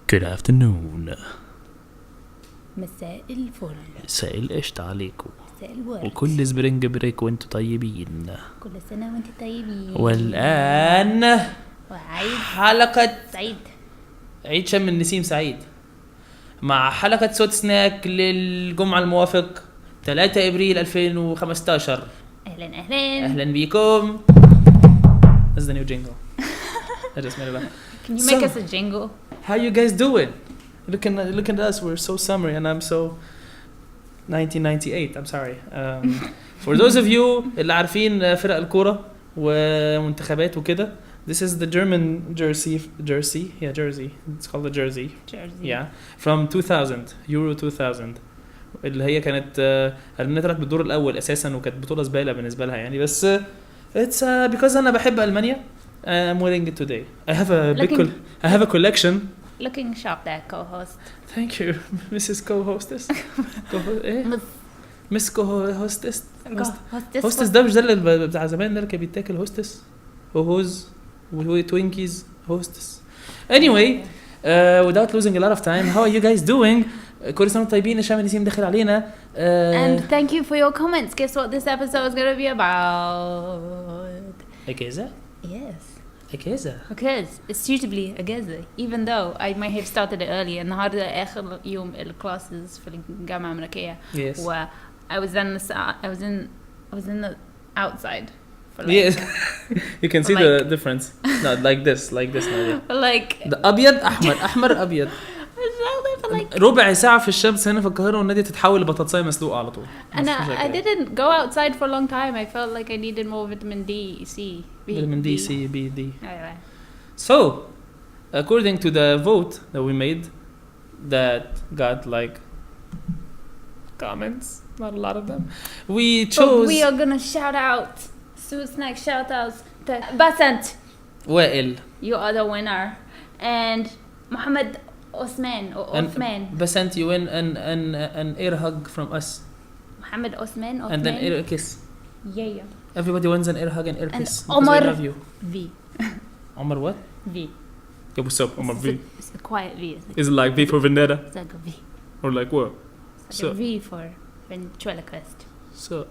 Good afternoon. مساء الفل. مساء القشطة عليكم. مساء الورد. وكل سبرينج بريك وانتوا طيبين. كل سنة وانت طيبين. والآن وعيد حلقة سعيد. عيد شم النسيم سعيد مع حلقة صوت سناك للجمعة الموافق 3 أبريل 2015. أهلا أهلا. أهلا بيكم. That's the new jingle. I just made it up. Can you make us a jingle? How you guys doing? Look at us. We're so summery and I'm so 1998. I'm sorry. For those of you اللي عارفين فرق الكورة ومنتخبات وكده, this is the German jersey. Yeah, jersey. It's called the jersey. Yeah, from 2000, Euro 2000. اللي هي كانت نطلعت بالدور الأول أساساً وكانت بطولة زبالة بالنسبة لها يعني, بس it's because أنا بحب ألمانيا. I'm wearing it today. I have a collection. Looking sharp there, co-host. Thank you, Mrs. Co-hostess. Miss Co-hostess. Hostess ده مش ده اللي بتاع زمان ده اللي كان بيتاكل هوستس وهوز وتوينكيز هوستس. Anyway, without losing a lot of time, how are you guys doing? كل سنة طيبين. شم النسيم داخل علينا. And thank you for your comments. Guess what this episode is going to be about? AGAZAT? Yes. AGAZAT. Because it's suitably AGAZAT, even though I might have started it earlier. النهاردة آخر يوم الclasses في الجامعة الأمريكية. Yes. Where I was in the outside. For like, yes. You can see the difference. Not like this, Nadia. Like the أبيض أحمر أبيض. like ربع ساعة في الشمس هنا في القاهرة والنادي تتحول لبطاطساية مسلوقة على طول. And I didn't go outside for a long time. I felt like I needed more vitamin D, C, B. Vitamin D, C, B, D. Anyway. So, according to the vote that we made, that got like comments, not a lot of them. We chose. But we are gonna shout out Soot Snack shout outs to Basant. Wael. You are the winner, and Mohammed Osman or Osman. Basant, you win an air hug from us. Mohammed Osman. And then air kiss. Yeah. Everybody wins an air hug and air kiss. Omar. I love you. V. Omar what? V. Yeah, what's up, Omar V? It's a quiet V. Is it like V for Vendetta? It's like a V. Or like what? It's like a V for ventriloquist. So.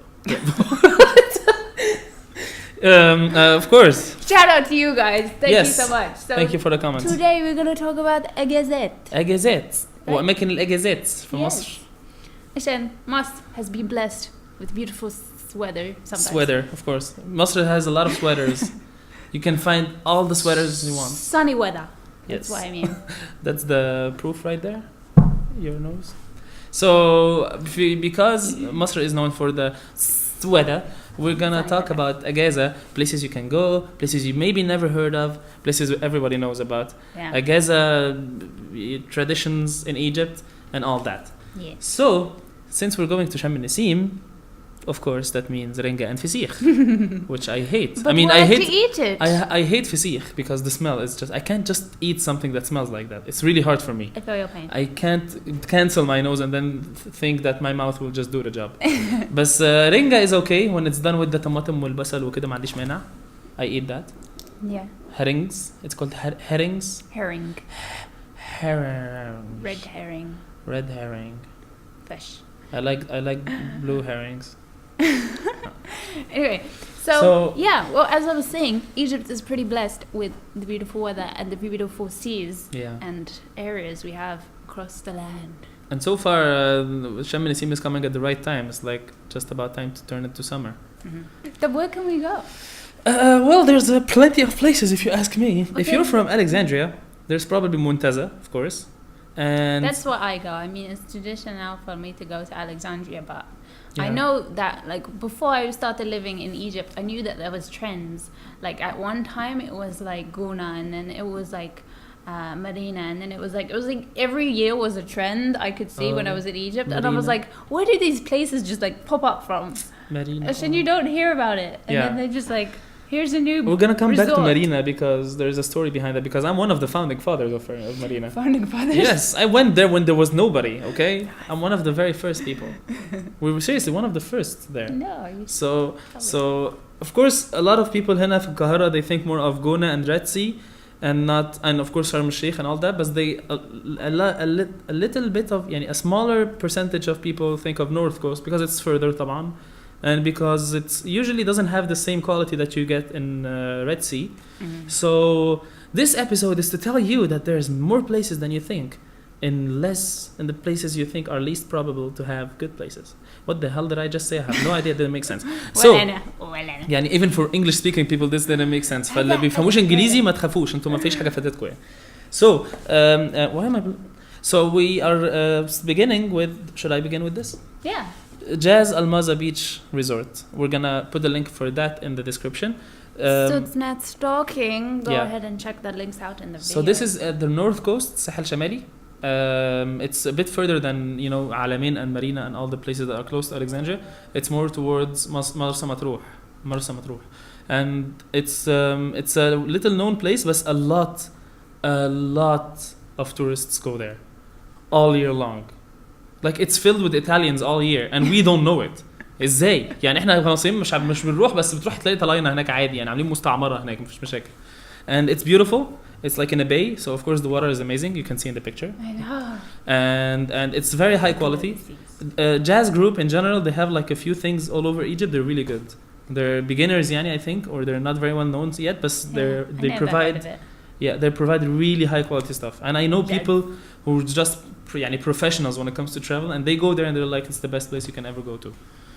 Of course. Shout out to you guys. Thank you so much. So thank you for the comments. Today we're going to talk about AGAZAT. AGAZAT. وأماكن الأجازات في مصر. عشان مصر has been blessed with beautiful weather sometimes. Sweater, of course. Masr has a lot of sweaters. You can find all the sweaters you want. Sunny weather. Yes. That's what I mean. That's the proof right there. Your nose. So, because Masr is known for the weather, we're gonna talk about AGAZAT, places you can go, places you maybe never heard of, places everybody knows about. Yeah. AGAZAT traditions in Egypt and all that. Yeah. So, since we're going to Sham al-Nasim, of course that means renga and fisikh, which I hate. But I mean, why I hate to eat it? I hate fisikh because the smell is just, I can't just eat something that smells like that. It's really hard for me. I feel your pain. I can't cancel my nose and then think that my mouth will just do the job. But renga is okay when it's done with the tomato والبصل وكده, ما عنديش مانع. I eat that. Yeah. Herrings. It's called herrings. Herring. Herring. Red herring. Red herring. Fish. I like blue herrings. Anyway, so yeah, well, as I was saying, Egypt is pretty blessed with the beautiful weather and the beautiful seas and areas we have across the land. And so far, Sham al-Nasim is coming at the right time. It's like just about time to turn it to summer. Mm-hmm. Then where can we go? Well, there's plenty of places if you ask me. Okay. If you're from Alexandria, there's probably Muntaza, of course. And that's where I go. I mean, it's traditional for me to go to Alexandria, but I know that like before I started living in Egypt, I knew that there was trends. Like at one time it was like Guna, and then it was like Medina, and then it was like every year was a trend I could see when I was in Egypt. Medina. And I was like, where do these places just like pop up from? Medina. And you don't hear about it, and then they just like, here's a new We're gonna come resort. back to Medina because there's a story behind that, because I'm one of the founding fathers of Medina. Founding fathers? Yes, I went there when there was nobody, okay? I'm one of the very first people. We were seriously one of the first there. No. So of course, a lot of people هنا في القاهرة, they think more of Gona and Red Sea and of course Sharm el-Sheikh and all that, but they a little bit of يعني a smaller percentage of people think of North Coast because it's further طبعا, and because it's usually doesn't have the same quality that you get in Red Sea. So this episode is to tell you that there's more places than you think, in the places you think are least probable to have good places. What the hell did I just say? I have no idea. It didn't make sense. So يعني even for English speaking people this didn't make sense. فاللي بيفهموش انجليزي ما تخافوش, انتوا ما فيش حاجه فاتتكم يعني. So why am I so we are beginning with, should I begin with this? Yeah. Jazz Almaza Beach Resort. We're gonna put the link for that in the description. So it's not stalking. Go ahead and check the links out in the video. So this is at the north coast, Sahel Shamali. It's a bit further than, you know, Alamein and Marina and all the places that are close to Alexandria. It's more towards Marsa Matruh. And it's a little known place, but a lot of tourists go there all year long. Like it's filled with Italians all year and we don't know it. ازاي يعني احنا مصريين مش بنروح, بس بتروح تلاقي طلاينة هناك عادي, يعني عاملين مستعمرة هناك مفيش مشاكل. And it's beautiful. It's like in a bay, so of course the water is amazing. You can see in the picture. I know. And it's very high quality. Jazz group in general, they have like a few things all over Egypt. They're really good. They're beginners, yani, I think, or they're not very well known yet, but they provide really high quality stuff. And I know people who are just professionals when it comes to travel, and they go there and they're like, it's the best place you can ever go to.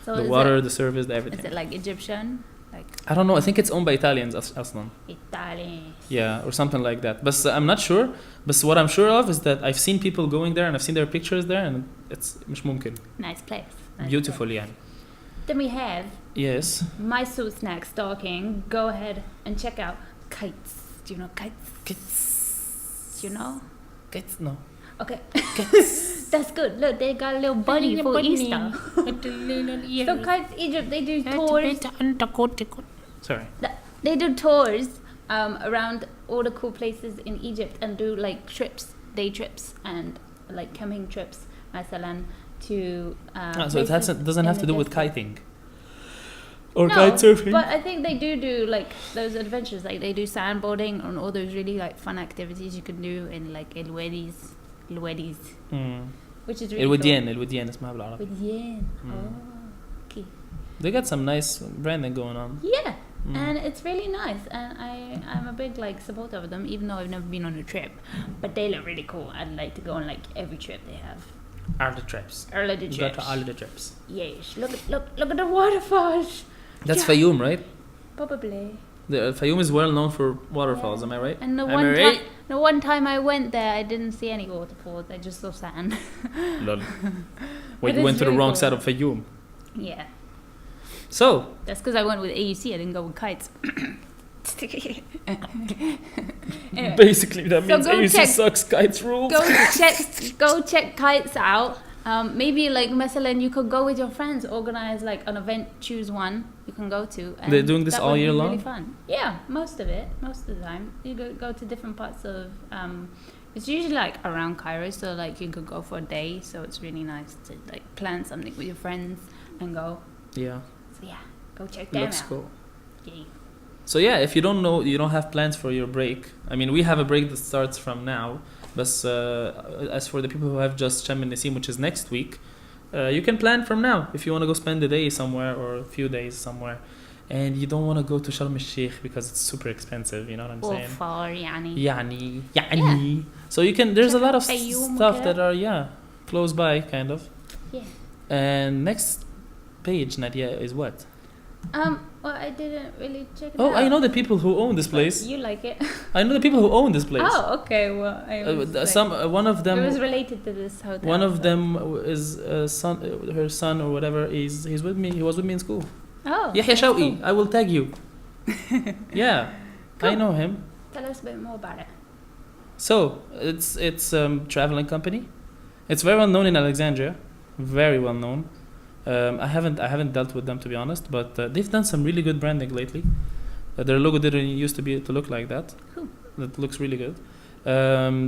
So the water, the service, everything. Is it like Egyptian? Like I don't know. I think it's owned by Italians aslan. Italians. Yeah, or something like that. But I'm not sure. But what I'm sure of is that I've seen people going there and I've seen their pictures there, and it's مش ممكن. Nice place. Beautiful, yeah. Then we have Yes. my Soot snack stalking. Go ahead and check out kites. Do you know kites? Kites. Do you know? Kites, no. Okay. That's good. Look, they got a little bunny for Easter. So kites, Egypt, they do tours. Sorry. They do tours around all the cool places in Egypt and do like trips, day trips and like camping trips, مثلا to. So it doesn't have to do with kiting. Or no, kite surfing. But I think they do like those adventures. Like they do sandboarding and all those really like fun activities you can do in like El Wadis. Which is really الوديان اسمها بالعربي. Wadien. Oh, okay. They got some nice branding going on. Yeah, and it's really nice, and I'm a big like supporter of them, even though I've never been on a trip. But they look really cool. I'd like to go on like every trip they have. All the trips. All the trips. Yes, look at the waterfalls. That's Fayoum, right? Probably. The Fayoum is well known for waterfalls. Am I right? And the one time I went there, I didn't see any waterfalls. I just saw sand. Lol. Wait, you went to the wrong side of Fayoum. Yeah. So. That's because I went with AUC. I didn't go with kites. Anyway, basically, that means AUC sucks. Kites rule. Go check kites out. Maybe like مثلا you could go with your friends, organize like an event, choose one you can go to. And they're doing this all year long? Really fun. Yeah, most of the time. You go to different parts of. It's usually like around Cairo, so like you could go for a day. So it's really nice to like plan something with your friends and go. Yeah. So yeah, go check them Looks out. cool. Yeah. So yeah, if you don't know, you don't have plans for your break. I mean, we have a break that starts from now. But as for the people who have just Sharm el-Nasim, which is next week, you can plan from now if you want to go spend a day somewhere or a few days somewhere, and you don't want to go to Sharm el-Sheikh because it's super expensive. You know what I'm saying? Far, يعني. يعني. So you can. There's a lot of stuff that are close by, kind of. Yeah. And next page, Nadia, is what? Well, I didn't really check it out. Oh, I know the people who own this place. You like it? I know the people who own this place. Oh, okay. Well, one of them. It was related to this hotel. One of them is her son or whatever. He's with me. He was with me in school. Oh. Yahya Shawqi. I will tag you. Yeah, cool. I know him. Tell us a bit more about it. So it's traveling company. It's very well known in Alexandria. Very well known. I haven't dealt with them, to be honest, but they've done some really good branding lately. Their logo didn't used to look like that. Cool. That looks really good.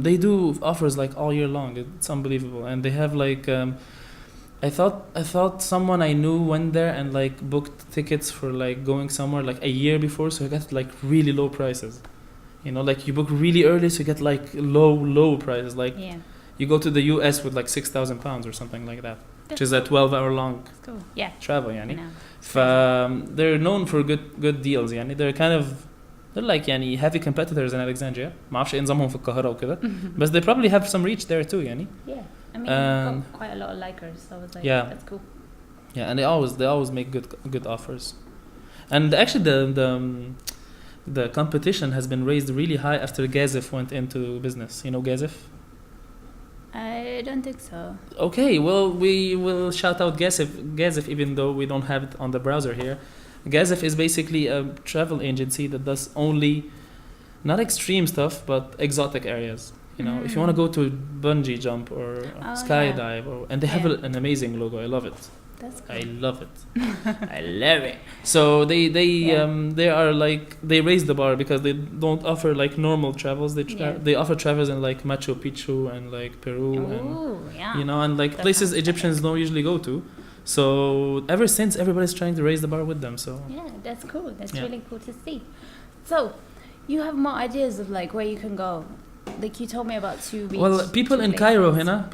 They do offers like all year long. It's unbelievable, and they have like I thought someone I knew went there and like booked tickets for like going somewhere like a year before, so I got like really low prices. You know, like you book really early, so you get like low prices. Like you go to the US with like £6,000 or something like that, which is a 12-hour long travel. يعني. They're known for good deals. يعني. They're like يعني heavy competitors in Alexandria. ما أعرفش إيه نظامهم في القاهرة وكده. But they probably have some reach there too. يعني. Yeah, I mean, got quite a lot of likers, so I was like, that's cool. Yeah, and they always make good offers. And actually the competition has been raised really high after AGAZAT went into business. You know AGAZAT? I don't think so. Okay, well we will shout out AGAZAT even though we don't have it on the browser here. AGAZAT is basically a travel agency that does only not extreme stuff but exotic areas. You know, if you want to go to bungee jump or skydive, and they have an amazing logo. I love it. That's cool. I love it. I love it. So they are like they raise the bar because they don't offer like normal travels. They offer travels in like Machu Picchu and like Peru and you know, and like places Egyptians don't usually go to. So ever since everybody's trying to raise the bar with them. So that's cool. That's really cool to see. So you have more ideas of like where you can go. Like you told me about 2 weeks. Well, people in Cairo هنا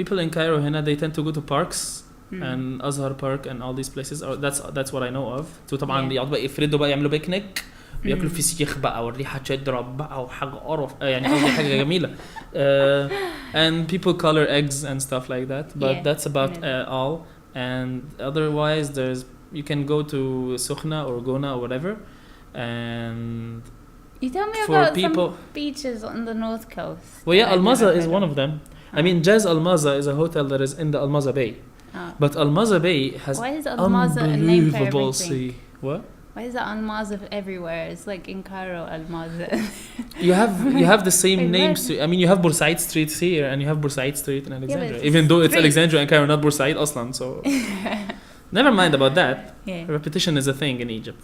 they tend to go to parks and Azhar Park and all these places. That's what I know of. So طبعا بيقعدوا بقى يفردوا بقى يعملوا بيكنيك بياكلوا فسيخ بقى والريحة تضرب بقى وحاجة قرف يعني قصدي حاجة جميلة. And people color eggs and stuff like that. But that's about all. And otherwise you can go to Sukhna or Gona or whatever. And you tell me about some beaches on the north coast. Well, yeah, Al-Maza is one of them. I mean, Jazz Al-Maza is a hotel that is in the Al-Maza Bay. But Al-Maza Bay has unbelievable sea. What? Why is the Al-Maza everywhere? It's like in Cairo, Al-Maza. you have the same names. I mean, you have Bursaid Street here and you have Bursaid Street in Alexandria. Even though it's Alexandria and Cairo, not Bursaid Aslan. So never mind about that. Repetition is a thing in Egypt.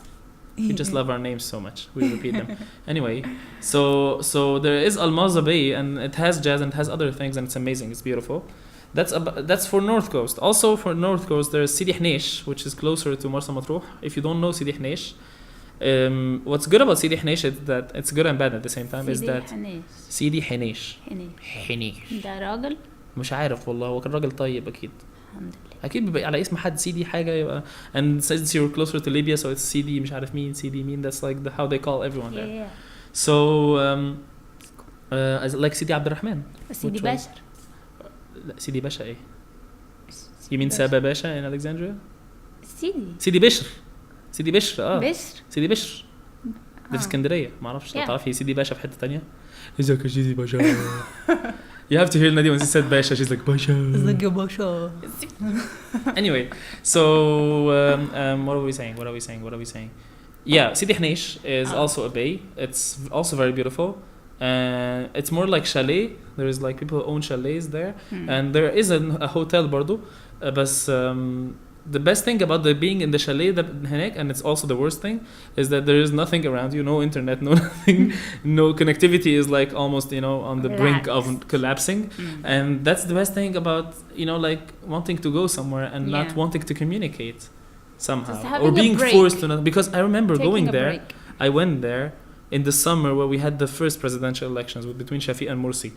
We just love our names so much. We repeat them. Anyway, so there is Al-Maza Bay and it has jazz and it has other things and it's amazing. It's beautiful. That's for North Coast. Also for North Coast there's Sidi Hnesh, which is closer to Marsa Matruh. If you don't know Sidi Hnesh, what's good about Sidi Hnesh is that it's good and bad at the same time. Sidi Hnesh. ده راجل؟ مش عارف والله هو كان راجل طيب أكيد. أكيد بيبقى على اسم حد سيدي حاجة يبقى. And since you're closer to Libya, so it's سيدي مش عارف مين سيدي مين. That's like how they call everyone there. So like سيدي عبد الرحمن. سيدي بشر. لا سيدي باشا إيه؟ You mean سابا باشا in Alexandria? سيدي بشر. سيدي بشر بشر. سيدي بشر. ده في اسكندرية ما أعرفش لو تعرفي سيدي باشا في حتة تانية. إزيك يا سيدي باشا. You have to hear Nadia when she said Basha. She's like Basha. It's like a Basha. Anyway, so what are we saying? Yeah, Sidi Hnesh is also a bay. It's also very beautiful. It's more like chalet. There is like people who own chalets there, and there is a hotel برضو. But the best thing about being in the chalet and it's also the worst thing is that there is nothing around you, no internet, no nothing, no connectivity is like almost, you know, on the brink of collapsing. And that's the best thing about, you know, like wanting to go somewhere and not wanting to communicate somehow or being forced to not, because I remember going there. I went there in the summer where we had the first presidential elections between Shafi and Morsi.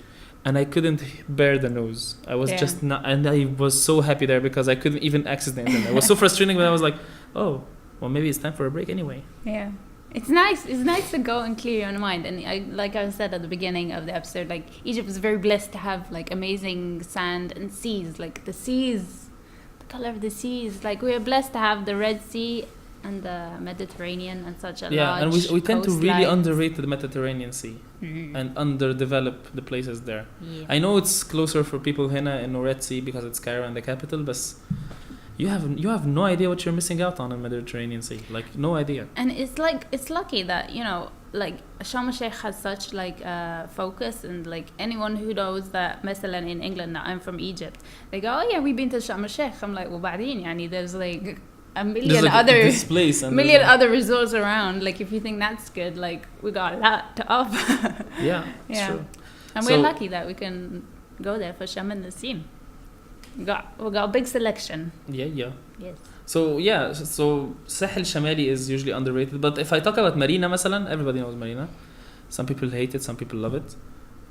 And I couldn't bear the news. I was just not, and I was so happy there because I couldn't even access the internet. It was so frustrating when I was like, oh, well, maybe it's time for a break anyway. Yeah. It's nice. It's nice to go and clear your mind. And like I said at the beginning of the episode, like Egypt is very blessed to have like amazing sand and seas. Like the seas, the color of the seas. Like we are blessed to have the Red Sea and the Mediterranean and such a large and we tend to really coastlines. underrate the Mediterranean Sea and underdevelop the places there. I know it's closer for people here in the Red Sea because it's Cairo and the capital, but you have no idea what you're missing out on in the Mediterranean Sea. Like no idea. And it's lucky that, you know, like Sharm el-Sheikh has such like focus, and like anyone who knows that مثلا in England, that I'm from Egypt, they go, oh yeah, we've been to Sharm el-Sheikh. I'm like, well, بعدين يعني there's like a million like other resorts around. Like if you think that's good, like we got a lot to offer. It's true. And we're lucky that we can go there for Sharm el-Sheikh. We got a big selection. Yes. So So Sahel Shamali is usually underrated, but if I talk about Marina مثلا, everybody knows Marina. Some people hate it, some people love it.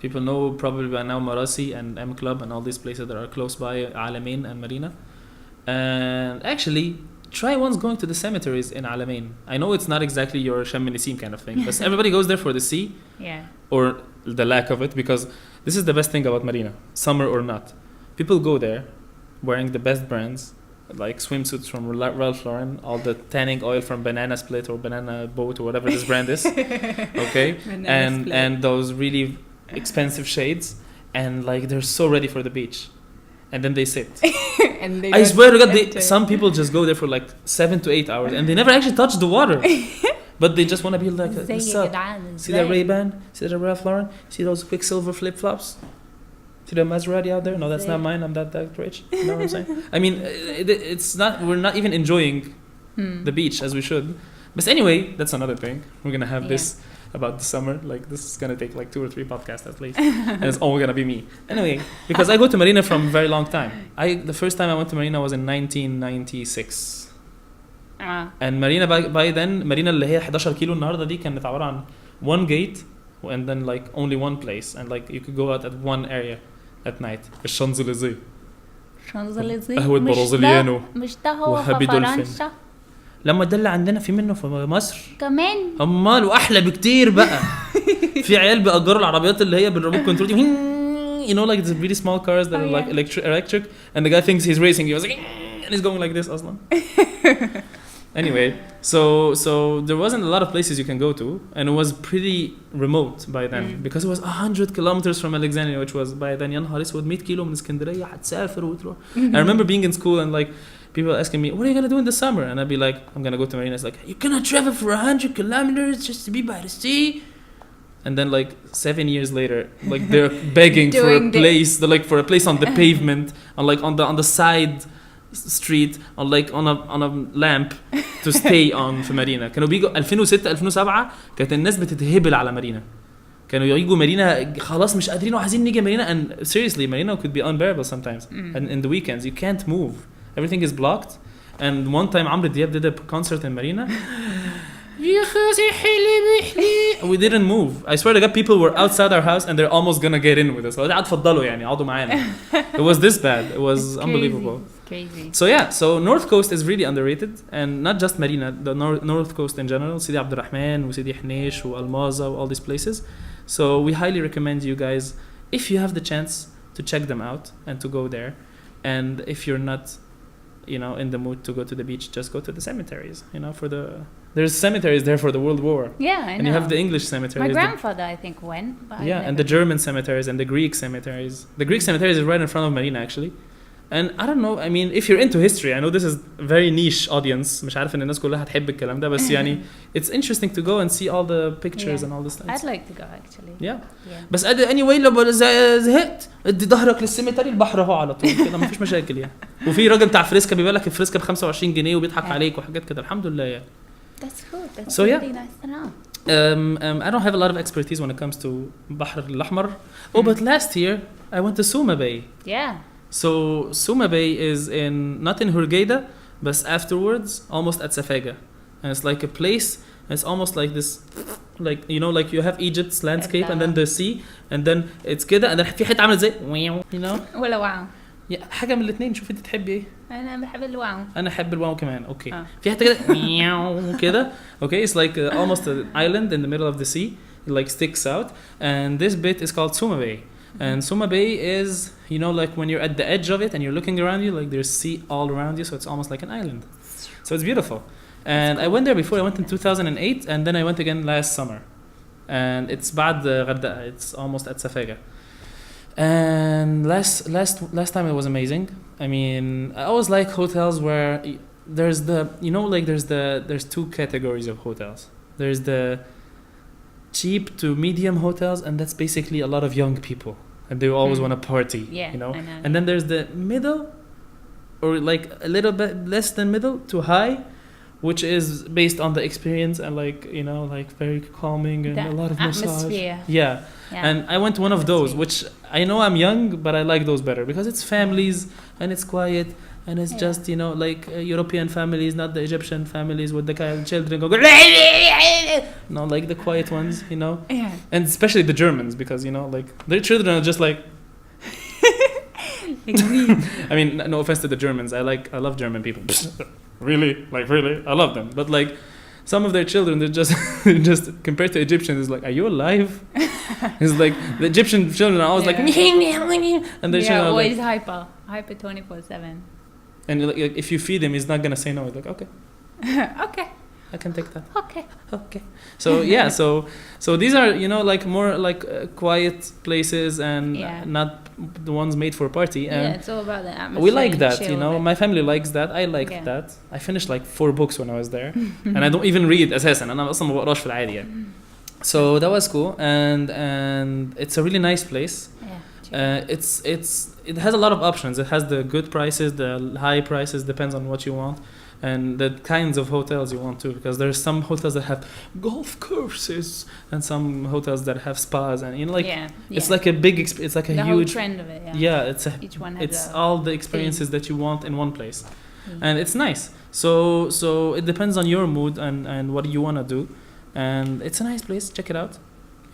People know probably by now Marasi and M Club and all these places that are close by, Alamein and Marina. And actually, try once going to the cemeteries in Alamein. I know it's not exactly your Shem Nisim kind of thing, but everybody goes there for the sea, or the lack of it, because this is the best thing about Marina, summer or not. People go there wearing the best brands, like swimsuits from Ralph Lauren, all the tanning oil from Banana Split or Banana Boat or whatever this brand is, okay, and those really expensive shades, and like they're so ready for the beach, and then they sit. And I swear to God, some people just go there for like 7 to 8 hours, and they never actually touch the water, but they just want to be like, what's up? See that Ray-Ban? See that Ralph Lauren? See those Quicksilver flip-flops? See the Maserati out there? No, that's not mine. I'm that rich. You know what I'm saying? I mean, it's not. We're not even enjoying the beach as we should. But anyway, that's another thing. We're gonna have this about the summer. Like, this is gonna take like 2 or 3 podcasts at least, and it's all gonna be me. Anyway, because I go to Marina from a very long time. The first time I went to Marina was in 1996. And Marina by then, Marina اللي هي 11 كيلو النهارده دي كانت عبارة عن one gate and then like only one place, and like you could go out at one area at night. الشانزليزيه. قهوة برازيليانو. مش ده هو وهابي في دولفين. فرنسا لما ده اللي عندنا في منه في مصر كمان. امال واحلى بكتير بقى. في عيال بيأجروا العربيات اللي هي بالريموت كنترول دي. You know, like the really small cars that are like electric, and the guy thinks he's racing. He was like, and he's going like this, Aslan. Anyway, so there wasn't a lot of places you can go to, and it was pretty remote by then because it was 100 kilometers from Alexandria, which was by then. يا نهار اسود 100 كيلو من اسكندرية هتسافر وتروح. I remember being in school and like people asking me, what are you gonna do in the summer? And I'd be like, I'm gonna go to Marina. It's like, you're gonna travel for 100 kilometers just to be by the sea? And then like 7 years later, like they're begging for a place, like for a place on the pavement, on like on the side street, on like on a lamp to stay on في مارينا. كانوا بيجوا 2006 2007 كانت الناس بتتهبل على مارينا. كانوا يجوا مارينا خلاص مش قادرين وعايزين نيجي مارينا, and seriously Marina could be unbearable sometimes. And in the weekends you can't move. Everything is blocked. And one time عمرو دياب did a concert in Marina. We didn't move. I swear to God, people were outside our house and they're almost gonna get in with us. It was this bad. It was unbelievable. Crazy. So yeah, so North Coast is really underrated, and not just Marina, the North Coast in general. Sidi Abdurrahman, Sidi Hnesh, Almaza, all these places. So we highly recommend you guys, if you have the chance, to check them out and to go there. And if you're not, you know, in the mood to go to the beach, just go to the cemeteries. You know, there's cemeteries there for the World War. Yeah, I know. And you have the English cemeteries. My grandfather, I think, went. But and the German cemeteries and the Greek cemeteries. The Greek cemeteries is right in front of Marina, actually. And I don't know, I mean, if you're into history, I know this is very niche audience. مش عارف إن الناس كلها هتحب الكلام ده, بس يعني it's interesting to go and see all the pictures and all this stuff. I'd like to go actually. Yeah. بس anyway لو زهقت ادي ظهرك للسيمتري, البحر اهو على طول كده, مفيش مشاكل يعني. وفي راجل بتاع فريسكا بيبيع لك الفريسكا ب 25 جنيه وبيضحك عليك وحاجات كده, الحمد لله يعني. That's cool. That's so, really nice to know. I don't have a lot of expertise when it comes to بحر الأحمر. But last year I went to Suma Bay. Yeah. So Suma Bay is not in Hurghada, but afterwards almost at Safega, and it's like a place. It's almost like this, like you know, like you have Egypt's landscape and then the sea, and then it's كده, and then في حتة عاملة زي you know. ولا واو. حاجة من الاثنين. شوفي انت تحبي ايه؟ أنا بحب الواو. أنا أحب الواو كمان. Okay. في حتة كده كده. Okay, it's like almost an island in the middle of the sea. It like sticks out, and this bit is called Suma Bay. And Suma Bay is, you know, like when you're at the edge of it and you're looking around you, like there's sea all around you, so it's almost like an island. So it's beautiful. And I went there before. I went in 2008, and then I went again last summer. And it's بعد غردقة. It's almost at Safega. And last time it was amazing. I mean, I always like hotels where there's the, you know, like there's 2 categories of hotels. There's the cheap to medium hotels, and that's basically a lot of young people, and they always want to party. You know? I know. And then there's the middle, or like a little bit less than middle to high, which is based on the experience and like, you know, like very calming and a lot of atmosphere. massage. Yeah. And I went to one of those, which I know I'm young, but I like those better because it's families and it's quiet. And it's just, you know, like European families, not the Egyptian families with the children go, like the quiet ones, Yeah. and especially the Germans, because like their children are just like. I mean, no offense to the Germans. I love German people. Really, I love them. But like, some of their children, they're just compared to Egyptians, it's like, are you alive? It's like the Egyptian children are always like, and they're always hyper 24/7. And like, if you feed him, he's not gonna say no. He's like, okay, Okay. I can take that. Okay. So yeah, so these are like more like quiet places and not the ones made for a party. And it's all about the atmosphere. we like that, chill My family likes that. I liked that. I finished like 4 books when I was there, and I don't even read أساسا. أنا أصلا ما بقراش في العادي يعني. So that was cool, and it's a really nice place. It has a lot of options. It has the good prices, the high prices, depends on what you want, and the kinds of hotels you want too. Because there's some hotels that have golf courses, and some hotels that have spas, and it's like a big, it's like a the huge whole trend of it. Each one has all the experiences that you want in one place, and it's nice. So it depends on your mood and what you want to do, and it's a nice place. Check it out.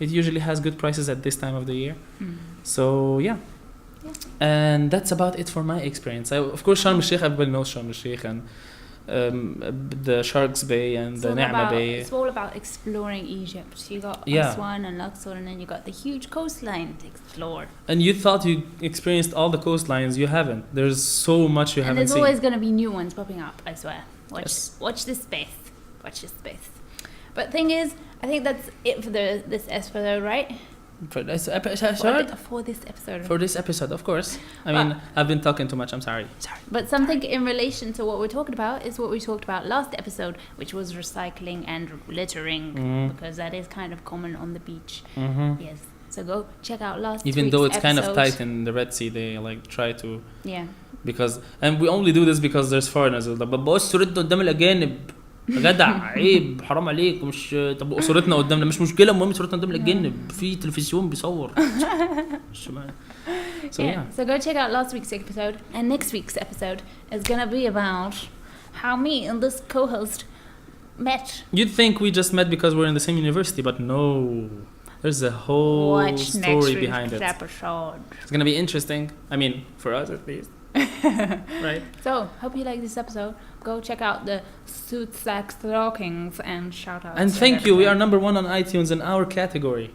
It usually has good prices at this time of the year. So yeah. And that's about it for my experience. Of course, Sharm el-Sheikh, everybody knows Sharm el-Sheikh, and the Sharks Bay and the Naama Bay. It's all about exploring Egypt. You got Aswan and Luxor, and then you got the huge coastline to explore. And you thought you experienced all the coastlines. You haven't. There's so much you haven't seen. And there's always going to be new ones popping up, I swear. Watch this space. Watch this space. But thing is, I think that's it for this episode, right? For this episode? For this episode, of course. I mean, I've been talking too much. I'm sorry. But something in relation to what we're talking about is what we talked about last episode, which was recycling and littering, because that is kind of common on the beach. Yes. So go check out last Even week's though it's episode. kind of tight in the Red Sea, they like try to. Yeah. And we only do this because there's foreigners. Like, بص صورتنا قدام الأجانب. جدع عيب حرام عليك مش طب صورتنا قدامنا مش مشكله المهم صورتنا قدام الجن في تلفزيون بيصور. So go check out last week's episode, and next week's episode is gonna be about how me and this co-host met. You'd think we just met because we're in the same university, but no, there's a whole story behind it. Episode. It's gonna be interesting. I mean, for us at least. Right. So hope you like this episode. Go check out the Soot Sack Stockings and shout out. And thank you. We are number 1 on iTunes in our category.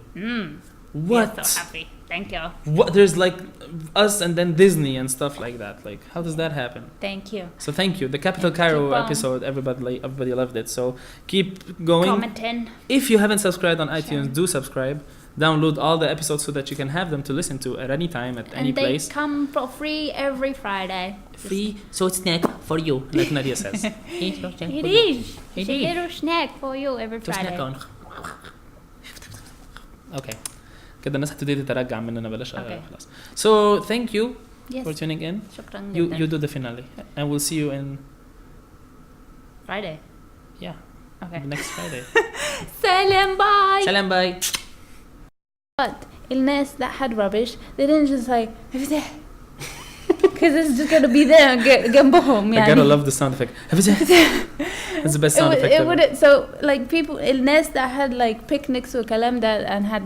What? We're so happy. Thank you. What? There's like us and then Disney and stuff like that. Like, how does that happen? Thank you. So thank you. The Capital Cairo episode, everybody loved it. So keep going. Commenting. If you haven't subscribed on iTunes, do subscribe. Download all the episodes so that you can have them to listen to at any time, at any place. And they come for free every Friday. Free, so it's snack for you, like Nadia says. It is. It's a little snack for you every Friday. Okay. كده الناس هتبتدي تترجع مننا بلاش خلاص. So thank you for tuning in. شكرا جدا. You do the finale, and we'll see you in Friday. Yeah. Okay. Next Friday. Salam bye. Salam bye. But الناس that had rubbish, they didn't just like because it's just gonna be there جنبهم يعني. I gotta love the sound effect. That's the best sound effect it ever. would so like people الناس that had like picnics وكلام that and had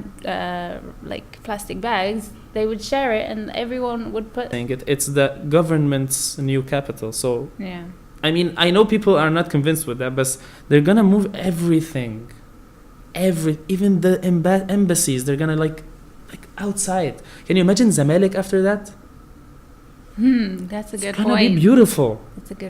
like plastic bags, they would share it and everyone would put. It's the government's new capital, so yeah. I mean, I know people are not convinced with that, but they're gonna move everything. Even the embassies, they're gonna like outside. Can you imagine Zamalek after that? That's a good point. It's gonna be beautiful. It's a good